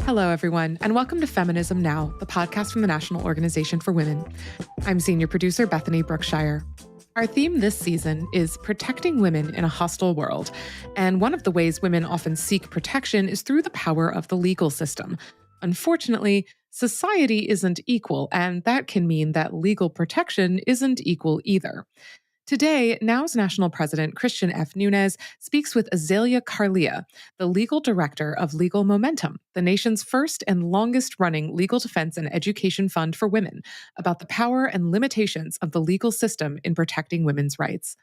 Hello, everyone, and welcome to Feminism Now, the podcast from the National Organization for Women. I'm senior producer Bethany Brookshire. Our theme this season is protecting women in a hostile world. And one of the ways women often seek protection is through the power of the legal system. Unfortunately, society isn't equal, and that can mean that legal protection isn't equal either. Today, NOW's National President Christian F. Nunes speaks with Azalea Carlia, the legal director of Legal Momentum, the nation's first and longest running legal defense and education fund for women, about the power and limitations of the legal system in protecting women's rights.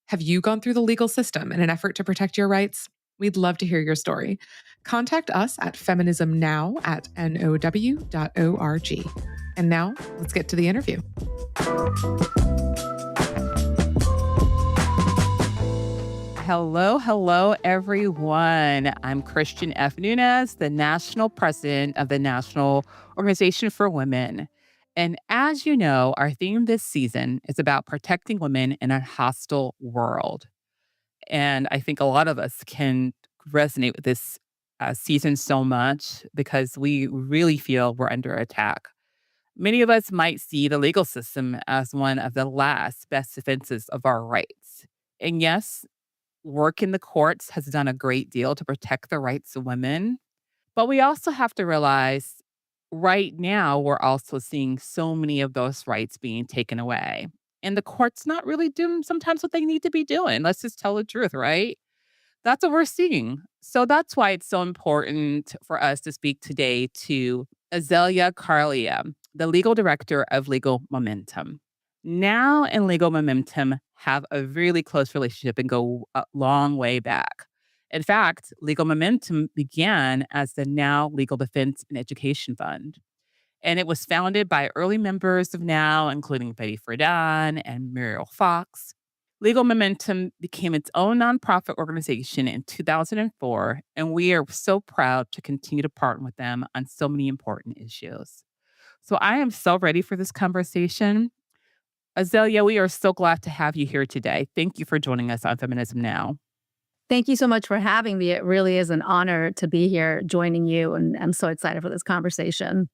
Have you gone through the legal system in an effort to protect your rights? We'd love to hear your story. Contact us at feminismnow@now.org. And now, let's get to the interview. Hello, everyone. I'm Christian F. Nunes, the National President of the National Organization for Women. And as you know, our theme this season is about protecting women in a hostile world. And I think a lot of us can resonate with this season so much because we really feel we're under attack. Many of us might see the legal system as one of the last best defenses of our rights. And yes, work in the courts has done a great deal to protect the rights of women. But we also have to realize right now, we're also seeing so many of those rights being taken away. And the court's not really doing sometimes what they need to be doing. Let's just tell the truth, right? That's what we're seeing. So that's why it's so important for us to speak today to Azalea Carlia, the legal director of Legal Momentum. Now and Legal Momentum have a really close relationship and go a long way back. In fact, Legal Momentum began as the Now Legal Defense and Education Fund. And it was founded by early members of Now, including Betty Friedan and Muriel Fox. Legal Momentum became its own nonprofit organization in 2004, and we are so proud to continue to partner with them on so many important issues. So I am so ready for this conversation. Azalea, we are so glad to have you here today. Thank you for joining us on Feminism Now. Thank you so much for having me. It really is an honor to be here joining you, and I'm so excited for this conversation.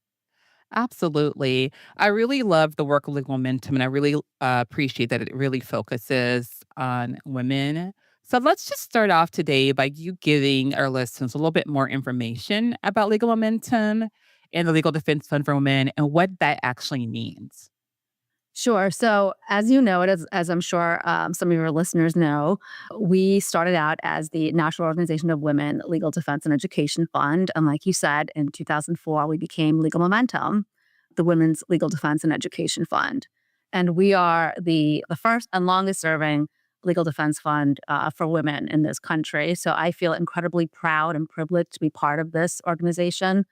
Absolutely. I really love the work of Legal Momentum, and I really appreciate that it really focuses on women. So let's just start off today by you giving our listeners a little bit more information about Legal Momentum and the Legal Defense Fund for Women and what that actually means. Sure. So, as you know, as I'm sure some of your listeners know, we started out as the National Organization of Women Legal Defense and Education Fund. And like you said, in 2004, we became Legal Momentum, the Women's Legal Defense and Education Fund. And we are the first and longest serving legal defense fund for women in this country. So I feel incredibly proud and privileged to be part of this organization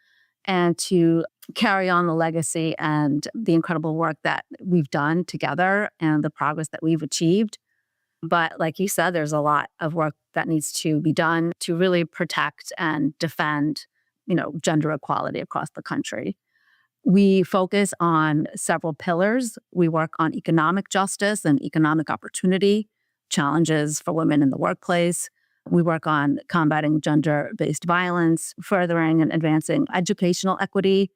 and to carry on the legacy and the incredible work that we've done together and the progress that we've achieved. But like you said, there's a lot of work that needs to be done to really protect and defend, gender equality across the country. We focus on several pillars. We work on economic justice and economic opportunity, challenges for women in the workplace. We work on combating gender-based violence, furthering and advancing educational equity,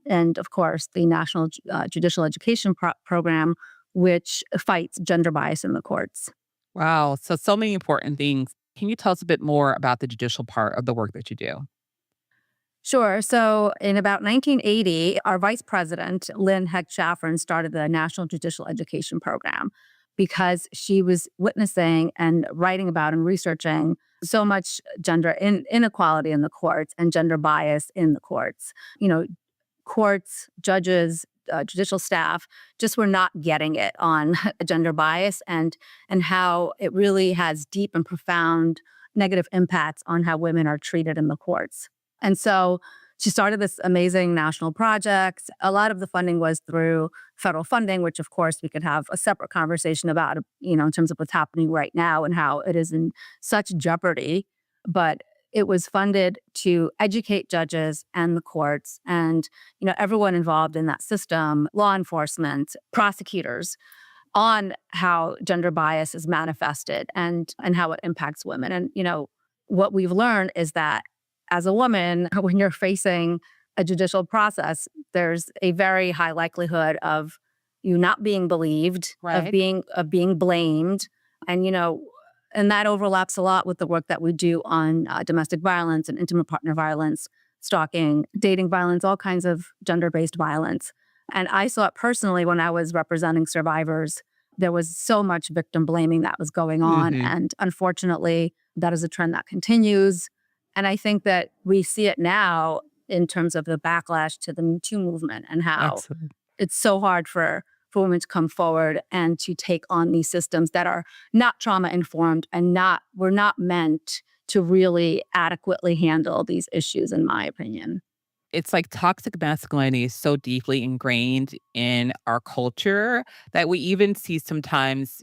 and of course, the National Judicial Education Program, which fights gender bias in the courts. Wow. So many important things. Can you tell us a bit more about the judicial part of the work that you do? Sure. So in about 1980, our vice president, Lynn Heck-Chaffron, started the National Judicial Education Program because she was witnessing and writing about and researching so much gender inequality in the courts and gender bias in the courts. Courts, judges, judicial staff just were not getting it on gender bias and how it really has deep and profound negative impacts on how women are treated in the courts. And so she started this amazing national project. A lot of the funding was through federal funding, which of course we could have a separate conversation about, in terms of what's happening right now and how it is in such jeopardy. But it was funded to educate judges and the courts and, everyone involved in that system, law enforcement, prosecutors, on how gender bias is manifested and how it impacts women. And, what we've learned is that as a woman, when you're facing a judicial process, there's a very high likelihood of you not being believed, Right. of being blamed, and and that overlaps a lot with the work that we do on domestic violence and intimate partner violence, stalking, dating violence, all kinds of gender-based violence. And I saw it personally when I was representing survivors. There was so much victim blaming that was going on, Hmm. and unfortunately, that is a trend that continues. And I think that we see it now in terms of the backlash to the Me Too movement and how Absolutely. it's so hard for women to come forward and to take on these systems that are not trauma informed and were not meant to really adequately handle these issues, in my opinion. It's like toxic masculinity is so deeply ingrained in our culture that we even see sometimes,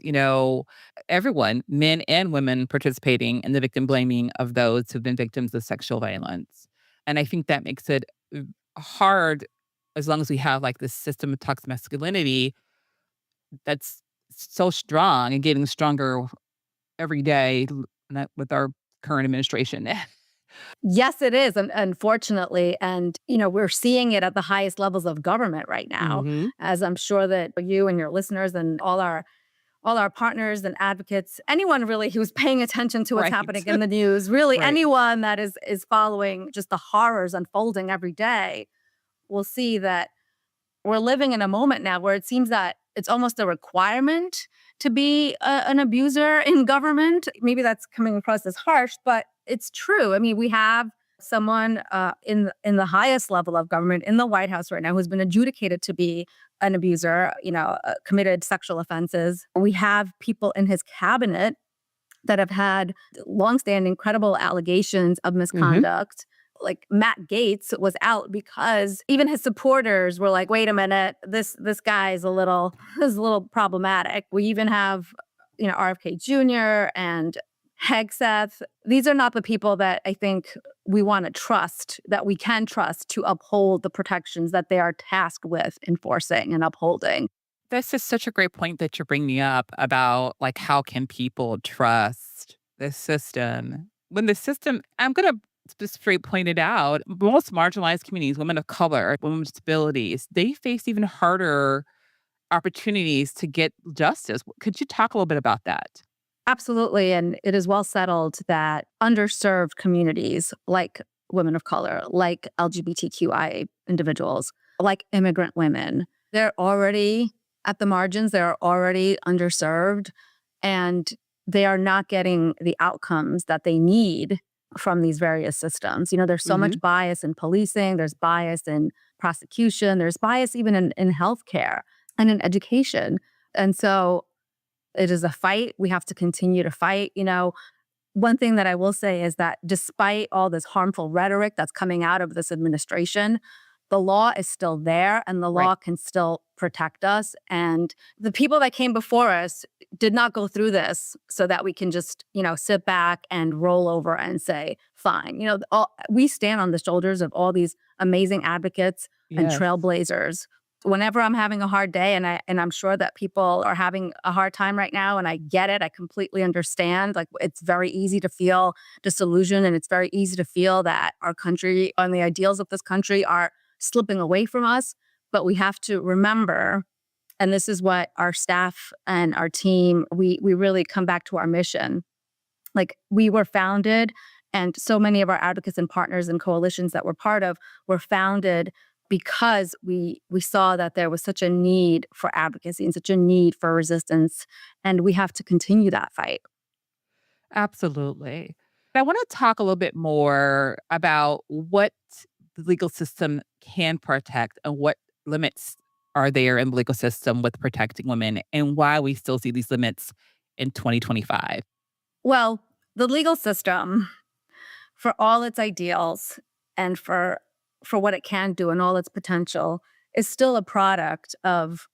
everyone, men and women, participating in the victim blaming of those who've been victims of sexual violence. And I think that makes it hard as long as we have like this system of toxic masculinity that's so strong and getting stronger every day with our current administration. Yes, it is, unfortunately. And, we're seeing it at the highest levels of government right now, Hmm. as I'm sure that you and your listeners and all our partners and advocates, anyone really who's paying attention to what's Right. happening in the news, really Right. anyone that is following just the horrors unfolding every day, will see that we're living in a moment now where it seems that it's almost a requirement to be an abuser in government. Maybe that's coming across as harsh, but it's true. I mean, we have someone in the highest level of government in the White House right now who's been adjudicated to be an abuser, committed sexual offenses. We have people in his cabinet that have had longstanding credible allegations of Hmm. misconduct. Like Matt Gaetz was out because even his supporters were like, "Wait a minute, this guy is a little is a little problematic." We even have, RFK Jr. and Hegseth. These are not the people that I think we want to trust, that we can trust to uphold the protections that they are tasked with enforcing and upholding. This is such a great point that you're bringing up about like how can people trust the system when the system. I'm gonna just straight point it out. Most marginalized communities, women of color, women with disabilities, they face even harder opportunities to get justice. Could you talk a little bit about that? Absolutely. And it is well settled that underserved communities like women of color, like LGBTQIA individuals, like immigrant women, they're already at the margins, they're already underserved, and they are not getting the outcomes that they need from these various systems. There's so Hmm. much bias in policing, there's bias in prosecution, there's bias even in healthcare and in education. And so it is a fight. We have to continue to fight. One thing that I will say is that despite all this harmful rhetoric that's coming out of this administration, the law is still there and the Right. law can still protect us. And the people that came before us did not go through this so that we can just, sit back and roll over and say, fine. We stand on the shoulders of all these amazing advocates and Yes. trailblazers. Whenever I'm having a hard day, and I'm sure that people are having a hard time right now, and I get it, I completely understand. Like, it's very easy to feel disillusioned, and it's very easy to feel that our country and the ideals of this country are slipping away from us. But we have to remember, and this is what our staff and our team, we really come back to our mission. Like, we were founded, and so many of our advocates and partners and coalitions that we're part of were founded because we saw that there was such a need for advocacy and such a need for resistance, and we have to continue that fight. Absolutely. I want to talk a little bit more about what the legal system can protect and what limits are there in the legal system with protecting women and why we still see these limits in 2025. Well, the legal system, for all its ideals and for what it can do and all its potential, is still a product of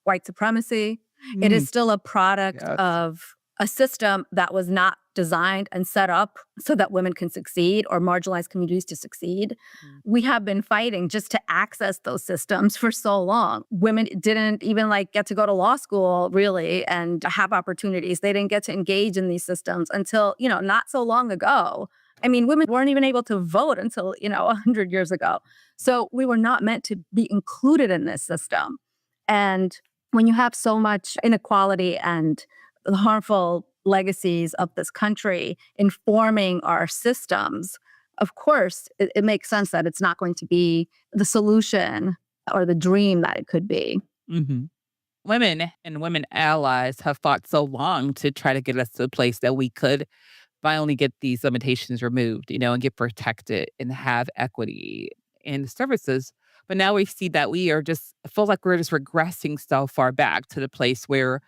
white supremacy. It is Mm, still a product yes. of a system that was not designed and set up so that women can succeed or marginalized communities to succeed. Mm. We have been fighting just to access those systems for so long. Women didn't even get to go to law school really and have opportunities. They didn't get to engage in these systems until, not so long ago. I mean, women weren't even able to vote until, 100 years ago. So we were not meant to be included in this system. And when you have so much inequality and the harmful legacies of this country informing our systems, of course, it makes sense that it's not going to be the solution or the dream that it could be. Hmm. Women and women allies have fought so long to try to get us to a place that we could finally get these limitations removed, and get protected and have equity in services. But now we see that we are just, I feel like we're just regressing so far back to the place where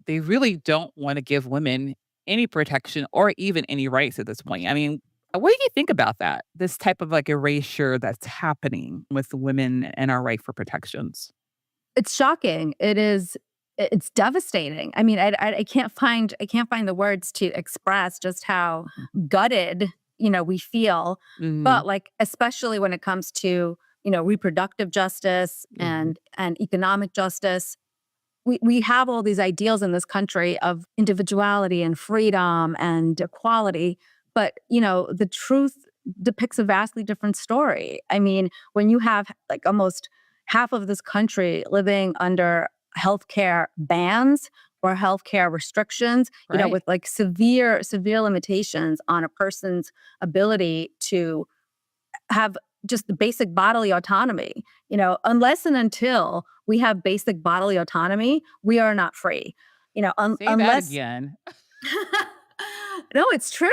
they really don't want to give women any protection or even any rights at this point. I mean, what do you think about that? This type of like erasure that's happening with women and our right for protections. It's shocking. It's devastating. I mean, I can't find the words to express just how gutted, we feel. Hmm. But like, especially when it comes to, reproductive justice Hmm. and economic justice, we have all these ideals in this country of individuality and freedom and equality, but the truth depicts a vastly different story. I mean, when you have like almost half of this country living under healthcare bans or healthcare restrictions, Right. with like severe limitations on a person's ability to have just the basic bodily autonomy. Unless and until we have basic bodily autonomy, we are not free. Say that Unless again. no, it's true.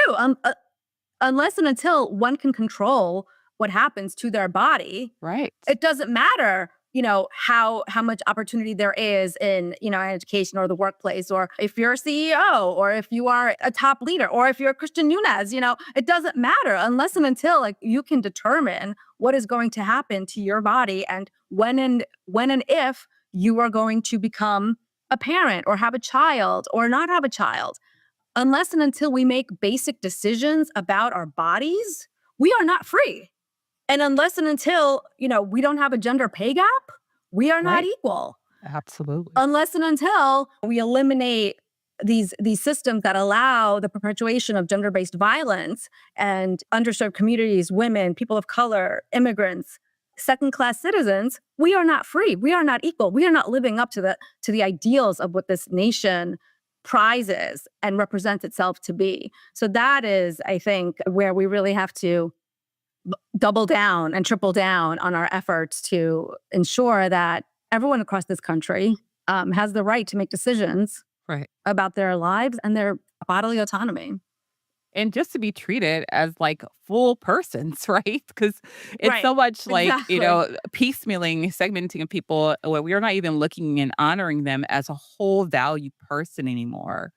Unless and until one can control what happens to their body, Right. it doesn't matter, how much opportunity there is in, education or the workplace, or if you're a CEO, or if you are a top leader, or if you're Christian Nunez, it doesn't matter unless and until like you can determine what is going to happen to your body and when and if you are going to become a parent or have a child or not have a child. Unless and until we make basic decisions about our bodies, we are not free. And unless and until, we don't have a gender pay gap, we are not Right. equal. Absolutely. Unless and until we eliminate these systems that allow the perpetuation of gender-based violence and underserved communities, women, people of color, immigrants, second-class citizens, we are not free. We are not equal. We are not living up to the ideals of what this nation prizes and represents itself to be. So that is, I think, where we really have to double down and triple down on our efforts to ensure that everyone across this country has the right to make decisions Right. about their lives and their bodily autonomy. And just to be treated as like full persons, right? Because it's Right. so much like, Exactly. piecemealing, segmenting of people where we're not even looking and honoring them as a whole value person anymore.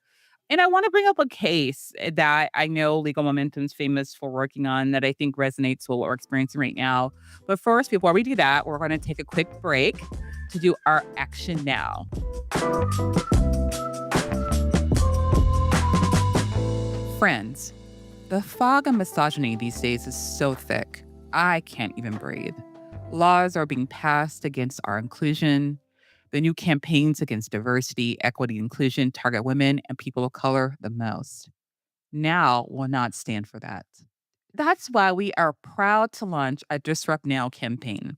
And I want to bring up a case that I know Legal Momentum's famous for working on that I think resonates with what we're experiencing right now. But first, before we do that, we're going to take a quick break to do our action now. Friends, the fog of misogyny these days is so thick, I can't even breathe. Laws are being passed against our inclusion. The new campaigns against diversity, equity, inclusion target women and people of color the most. Now will not stand for that. That's why we are proud to launch a Disrupt Now campaign.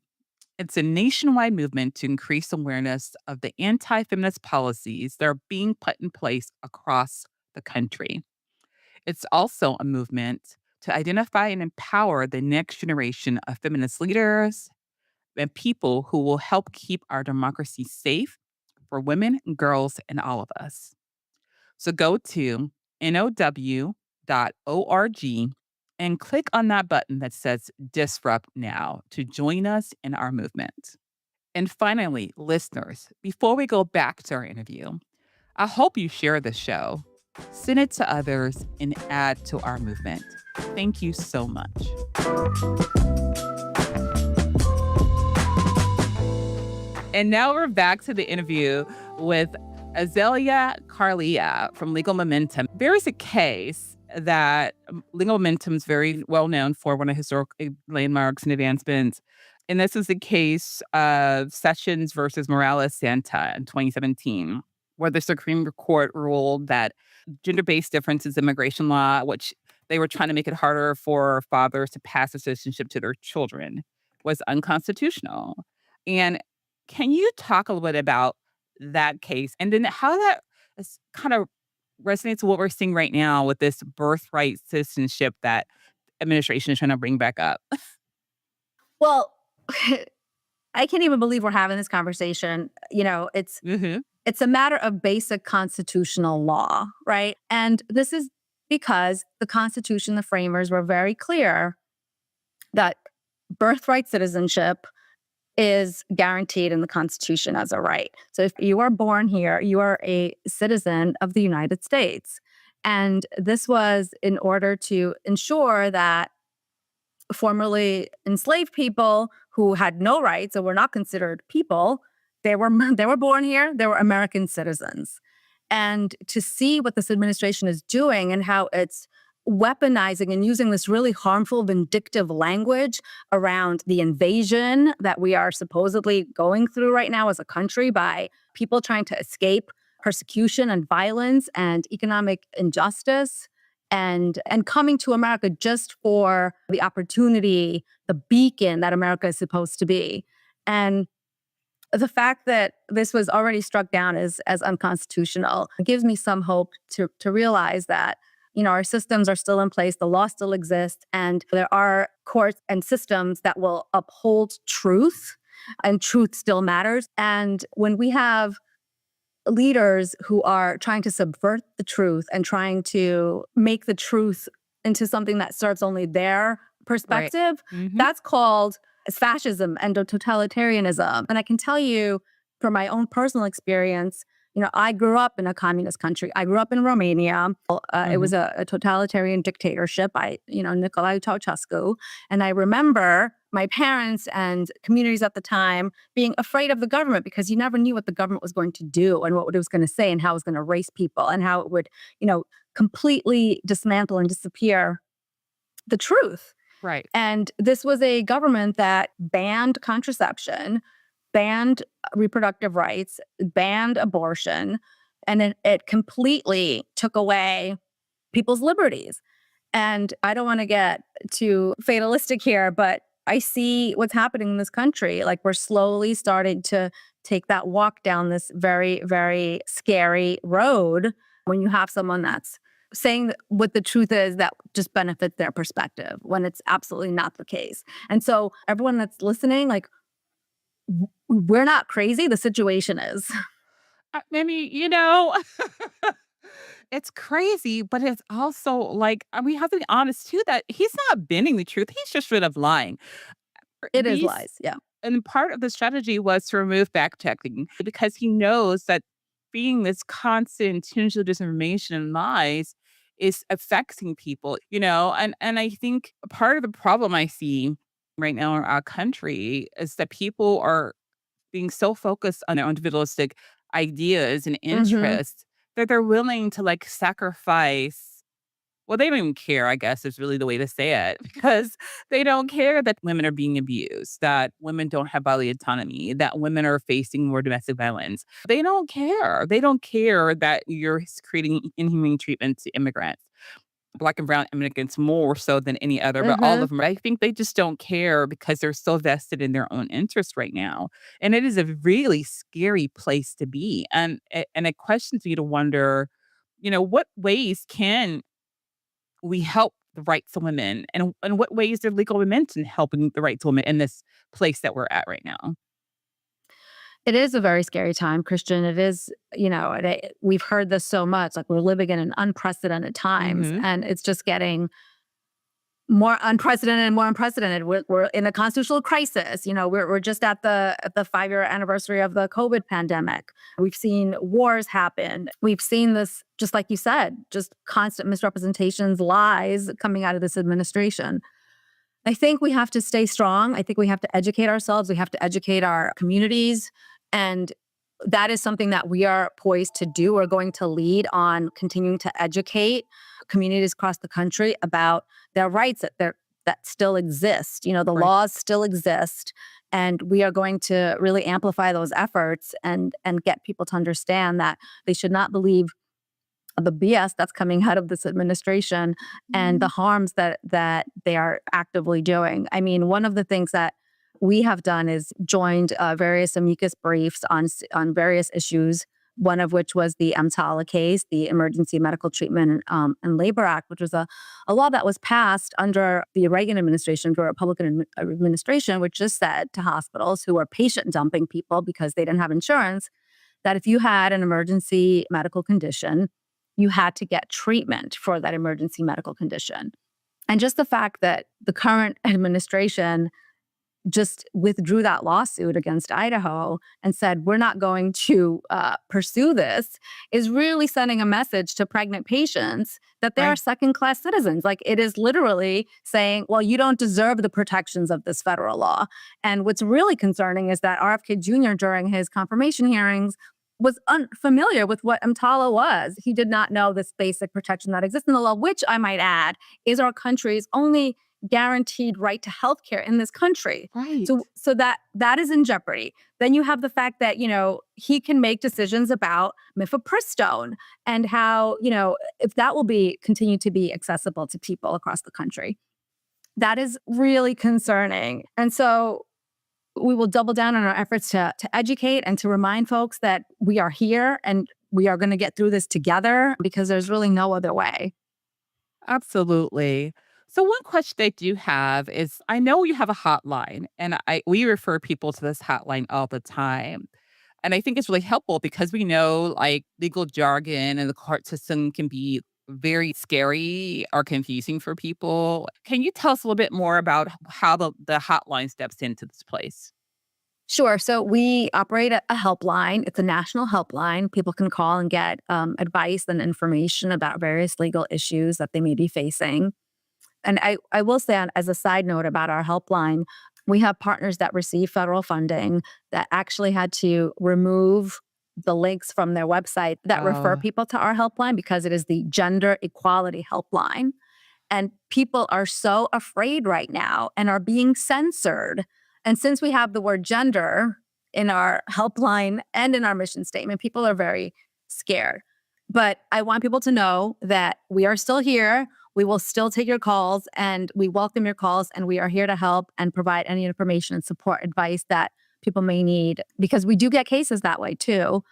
It's a nationwide movement to increase awareness of the anti feminist policies that are being put in place across the country. It's also a movement to identify and empower the next generation of feminist leaders and people who will help keep our democracy safe for women, girls, and all of us. So go to now.org and click on that button that says Disrupt Now to join us in our movement. And finally, listeners, before we go back to our interview, I hope you share the show, send it to others, and add to our movement. Thank you so much. And now we're back to the interview with Azalea Carlia from Legal Momentum. There is a case that Legal Momentum is very well known for, one of historic landmarks and advancements. And this is the case of Sessions versus Morales Santa in 2017, where the Supreme Court ruled that gender based differences in immigration law, which they were trying to make it harder for fathers to pass the citizenship to their children was unconstitutional. And can you talk a little bit about that case and then how that kind of resonates with what we're seeing right now with this birthright citizenship that administration is trying to bring back up? Well, I can't even believe we're having this conversation. Hmm. It's a matter of basic constitutional law, right? And this is because the Constitution, the framers were very clear that birthright citizenship is guaranteed in the Constitution as a right. So if you are born here, you are a citizen of the United States. And this was in order to ensure that formerly enslaved people who had no rights or were not considered people, they were they were born here, they were American citizens. And to see what this administration is doing and how it's weaponizing and using this really harmful, vindictive language around the invasion that we are supposedly going through right now as a country by people trying to escape persecution and violence and economic injustice and coming to America just for the opportunity, the beacon that America is supposed to be. And the fact that this was already struck down as unconstitutional gives me some hope to realize that our systems are still in place, the law still exists, and there are courts and systems that will uphold truth, and truth still matters. And when we have leaders who are trying to subvert the truth and trying to make the truth into something that serves only their Right. perspective, Hmm. that's called fascism and totalitarianism. And I can tell you from my own personal experience, I grew up in a communist country. I grew up in Romania. It Hmm. was a totalitarian dictatorship by, Nicolae Ceausescu. And I remember my parents and communities at the time being afraid of the government because you never knew what the government was going to do and what it was going to say and how it was going to race people and how it would, completely dismantle and disappear the truth. Right. And this was a government that banned contraception, banned reproductive rights, banned abortion, and it completely took away people's liberties. And I don't want to get too fatalistic here, but I see what's happening in this country. Like we're slowly starting to take that walk down this very, very scary road when you have someone that's saying what the truth is that just benefits their perspective when it's absolutely not the case. And so everyone that's listening, like we're not crazy. The situation is. I mean, it's crazy, but it's also like, we have to be honest too that he's not bending the truth. He's just straight up lying. It is These lies. Yeah. And part of the strategy was to remove fact checking because he knows that being this constant intentional disinformation and lies is affecting people, and I think part of the problem I see right now in our country is that people are being so focused on their own individualistic ideas and Hmm. interests that they're willing to like sacrifice, well, they don't even care, I guess is really the way to say it, because they don't care that women are being abused, that women don't have bodily autonomy, that women are facing more domestic violence. They don't care. They don't care that you're creating inhumane treatment to immigrants, Black and brown immigrants more so than any other, but all Hmm. of them. I think they just don't care because they're so vested in their own interests right now. And it is a really scary place to be. And it questions you to wonder, what ways can we help the rights of women and what ways are legal amendments in helping the rights of women in this place that we're at right now? It is a very scary time, Christian. It is, we've heard this so much. Like we're living in an unprecedented times, Mhm. and it's just getting more unprecedented and more unprecedented. We're in a constitutional crisis. We're just at the 5-year anniversary of the COVID pandemic. We've seen wars happen. We've seen this, just like you said, just constant misrepresentations, lies coming out of this administration. I think we have to stay strong. I think we have to educate ourselves. We have to educate our communities. And that is something that we are poised to do. We're going to lead on continuing to educate communities across the country about their rights that still exist. The Right. laws still exist. And we are going to really amplify those efforts and get people to understand that they should not believe the BS that's coming out of this administration and the harms that they are actively doing. I mean, one of the things that we have done is joined various amicus briefs on various issues. One of which was the EMTALA case, the Emergency Medical Treatment and Labor Act, which was a law that was passed under the Reagan administration, the Republican administration, which just said to hospitals who were patient dumping people because they didn't have insurance, that if you had an emergency medical condition, you had to get treatment for that emergency medical condition. And just the fact that the current administration just withdrew that lawsuit against Idaho and said, we're not going to pursue this, is really sending a message to pregnant patients that they are second-class citizens. Like, it is literally saying, well, you don't deserve the protections of this federal law. And what's really concerning is that RFK Jr., during his confirmation hearings, was unfamiliar with what EMTALA was. He did not know this basic protection that exists in the law, which I might add is our country's only guaranteed right to health care in this country. Right. So that is in jeopardy. Then you have the fact that, he can make decisions about mifepristone and how, if that will continue to be accessible to people across the country. That is really concerning. And so we will double down on our efforts to educate and to remind folks that we are here and we are going to get through this together because there's really no other way. Absolutely. So one question I do have is, I know you have a hotline, and we refer people to this hotline all the time. And I think it's really helpful because we know, like, legal jargon and the court system can be very scary or confusing for people. Can you tell us a little bit more about how the hotline steps into this place? Sure. So we operate a helpline. It's a national helpline. People can call and get advice and information about various legal issues that they may be facing. And I will say, as a side note about our helpline, we have partners that receive federal funding that actually had to remove the links from their website that refer Oh, people to our helpline because it is the gender equality helpline. And people are so afraid right now and are being censored. And since we have the word gender in our helpline and in our mission statement, people are very scared. But I want people to know that we are still here. We will still take your calls and we welcome your calls, and we are here to help and provide any information and support advice that people may need, because we do get cases that way too.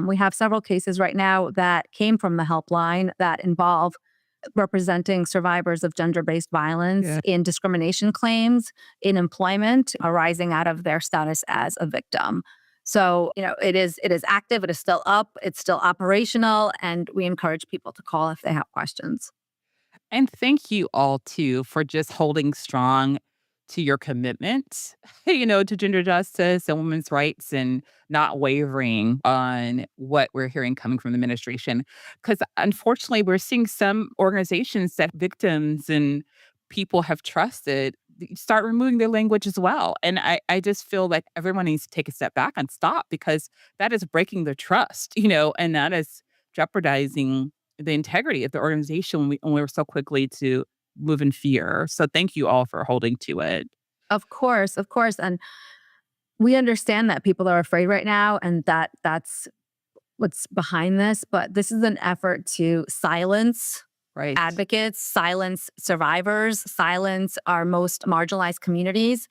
We have several cases right now that came from the helpline that involve representing survivors of gender-based violence yeah. in discrimination claims in employment arising out of their status as a victim. So, it is active, it is still up, it's still operational, and we encourage people to call if they have questions. And thank you all too for just holding strong to your commitment, to gender justice and women's rights, and not wavering on what we're hearing coming from the administration. Because unfortunately, we're seeing some organizations that victims and people have trusted start removing their language as well. And I just feel like everyone needs to take a step back and stop, because that is breaking their trust, and that is jeopardizing the integrity of the organization when we were so quickly to move in fear. So thank you all for holding to it. Of course, of course. And we understand that people are afraid right now and that's what's behind this. But this is an effort to silence Right. advocates, silence survivors, silence our most marginalized communities.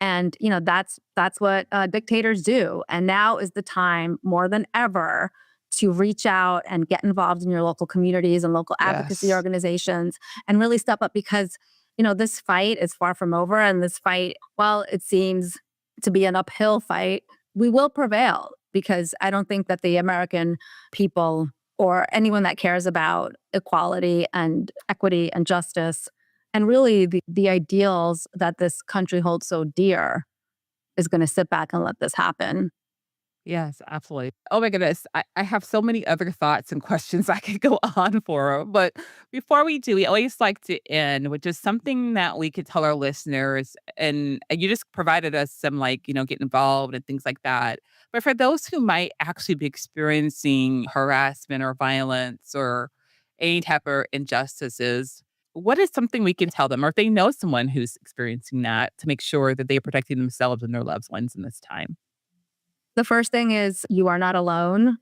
And, that's what dictators do. And now is the time more than ever to reach out and get involved in your local communities and local advocacy Yes. organizations and really step up because, this fight is far from over. And this fight, while it seems to be an uphill fight, we will prevail because I don't think that the American people or anyone that cares about equality and equity and justice and really the ideals that this country holds so dear is going to sit back and let this happen. Yes, absolutely. Oh my goodness. I have so many other thoughts and questions I could go on for. But before we do, we always like to end with just something that we could tell our listeners. And you just provided us some, like, get involved and things like that. But for those who might actually be experiencing harassment or violence or any type of injustices, what is something we can tell them? Or if they know someone who's experiencing that, to make sure that they're protecting themselves and their loved ones in this time? The first thing is you are not alone.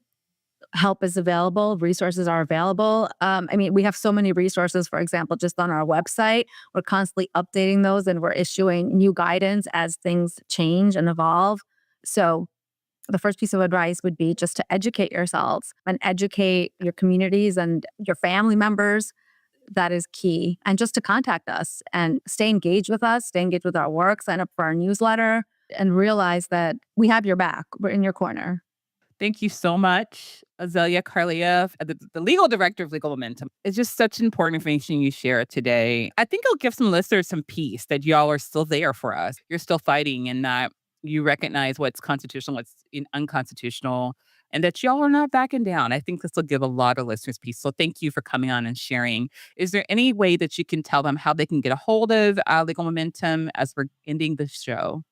help is available, resources are available. We have so many resources, for example, just on our website. We're constantly updating those and we're issuing new guidance as things change and evolve. So the first piece of advice would be just to educate yourselves and educate your communities and your family members. That is key. And just to contact us and stay engaged with us, stay engaged with our work, sign up for our newsletter, and realize that we have your back. We're in your corner. Thank you so much, Azalea Karliev, the legal director of Legal Momentum. It's just such important information you share today. I think it'll give some listeners some peace that y'all are still there for us. You're still fighting and that you recognize what's constitutional, what's unconstitutional, and that y'all are not backing down. I think this will give a lot of listeners peace. So thank you for coming on and sharing. Is there any way that you can tell them how they can get a hold of Legal Momentum as we're ending the show?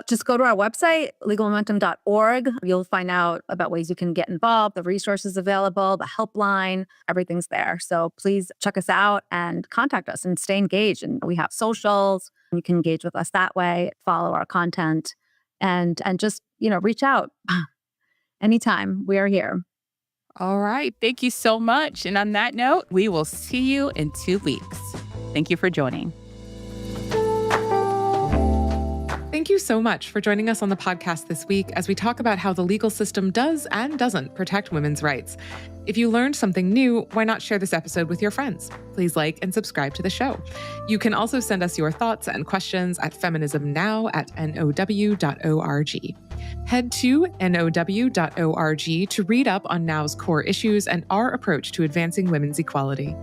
Just go to our website, legalmomentum.org. You'll find out about ways you can get involved, the resources available, the helpline, everything's there. So please check us out and contact us and stay engaged. And we have socials. You can engage with us that way, follow our content, and just, reach out anytime. We are here. All right. Thank you so much. And on that note, we will see you in 2 weeks. Thank you for joining. Thank you so much for joining us on the podcast this week as we talk about how the legal system does and doesn't protect women's rights. If you learned something new, why not share this episode with your friends? Please like and subscribe to the show. You can also send us your thoughts and questions at feminismnow@now.org. Head to now.org to read up on Now's core issues and our approach to advancing women's equality.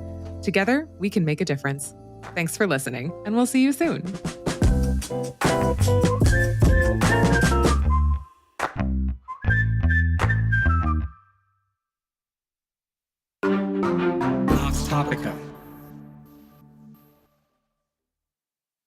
Together, we can make a difference. Thanks for listening, and we'll see you soon.